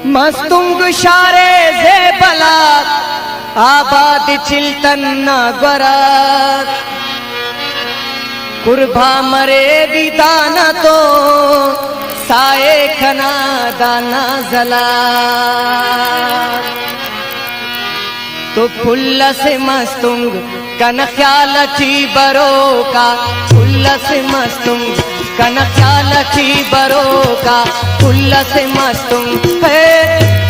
मस्तुंग शारे जे बलात आबाद चिल्तन नगरात कुर्बा मरे दाना तो साये खना दाना जला तो फुल्ल से मस्तुंग कन ख्याल थी बरो का फुल्ल से मस्तुंग कन ख्याल थी बरो का फुल्ल से मस्तुंग है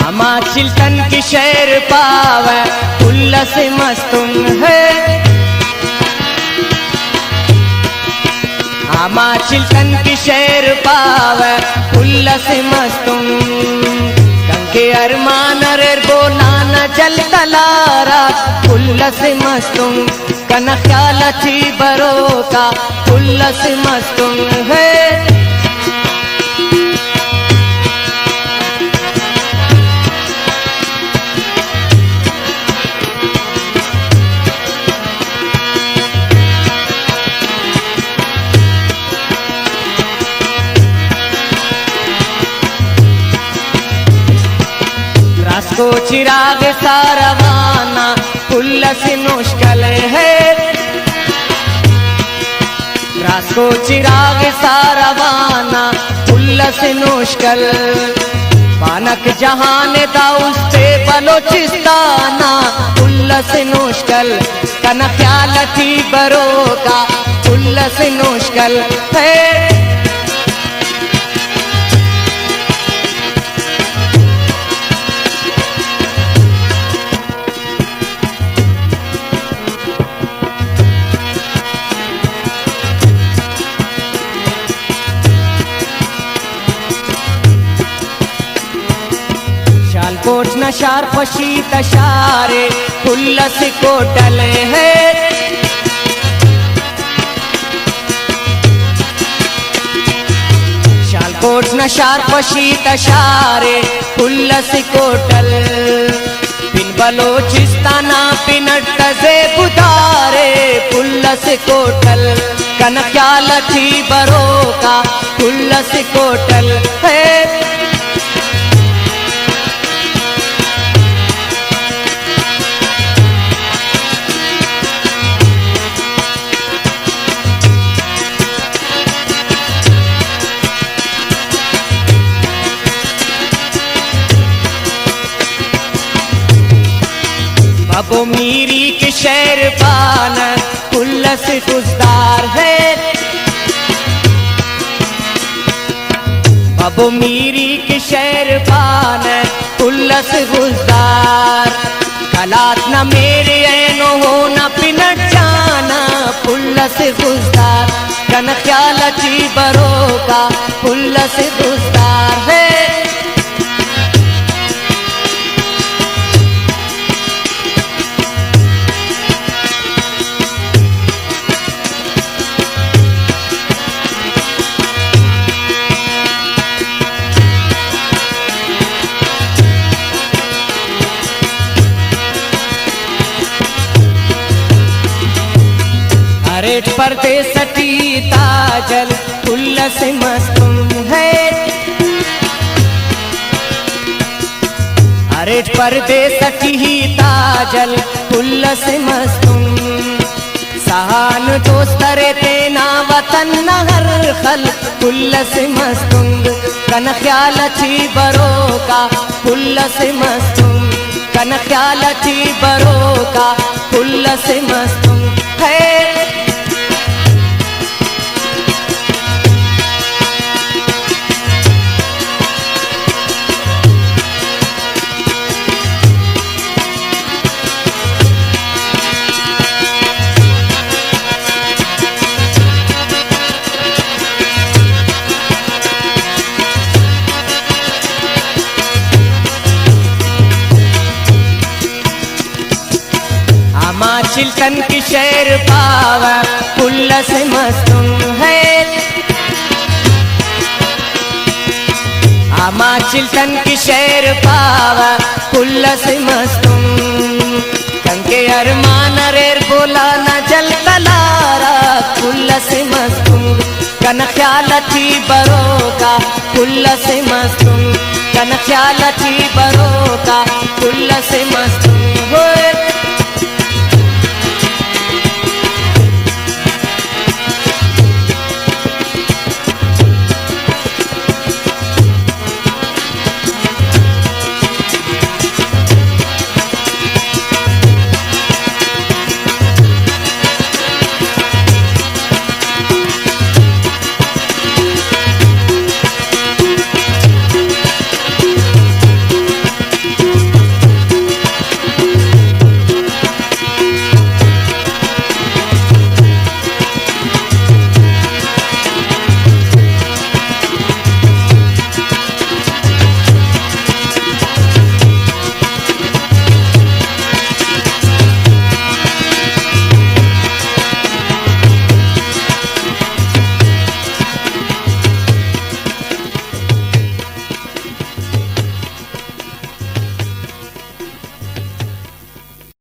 अमा चिल्तन की शहर पावे फुल्ल से मस्तुंग है अमा चिल्तन की शहर पावे फुल्ल से मस्तुंग कंके अरमान रे बोना न जल तलारा फुल्ल से मस्तुंग कन ख्याल थी बरो का फुल्ल से मस्तुंग है को चिराग सारवाना फुल्ल से मुश्किल है रात को चिराग सारवाना फुल्ल से मुश्किल पानक जहान दाउस से बलोचिस्ताना फुल्ल से मुश्किल कन ख्याल थी बरो का फुल्ल से मुश्किल है कोट नशार फशी तशारे फुल्ल से कोटल है शालकोट नशार फशी तशारे फुल्ल से कोटल पिन बलोचिस्ताना पिनट से बुधारे फुल्ल से कोटल कन ख्याल थी बरो का फुल्ल से कोटल है अबो मीरी के शहर पान फुल्ल से गुजदार है अबो मीरी के शहर पान फुल्ल से गुजदार कलात न मेरे ऐनो हो न पिनट जाना फुल्ल से गुजदार कन ख्याल थी बरो का फुल्ल से गुजदार है अरेट परदे सटी ताजल फुल्ल से मस्तुंग है अरेट परदे सटी ताजल फुल्ल से मस्तुंग सहान दोस्त रे तेना वतन नहर खल फुल्ल से मस्तुंग कन ख्याल थी बरो का फुल्ल से मस्तुंग कन ख्याल थी बरो का फुल्ल से मस्तुंग है चिल्तन की शहर शेर पावा कुल्ल से मस्तून है आमा चिल्तन की शेर पावा कुल्ल से मस्तून कंके अरमान रेर बोला न जल कलारा कुल्ल से मस्तून कन ख्याल थी बरो का कुल्ल से मस्तून कन ख्याल थी बरो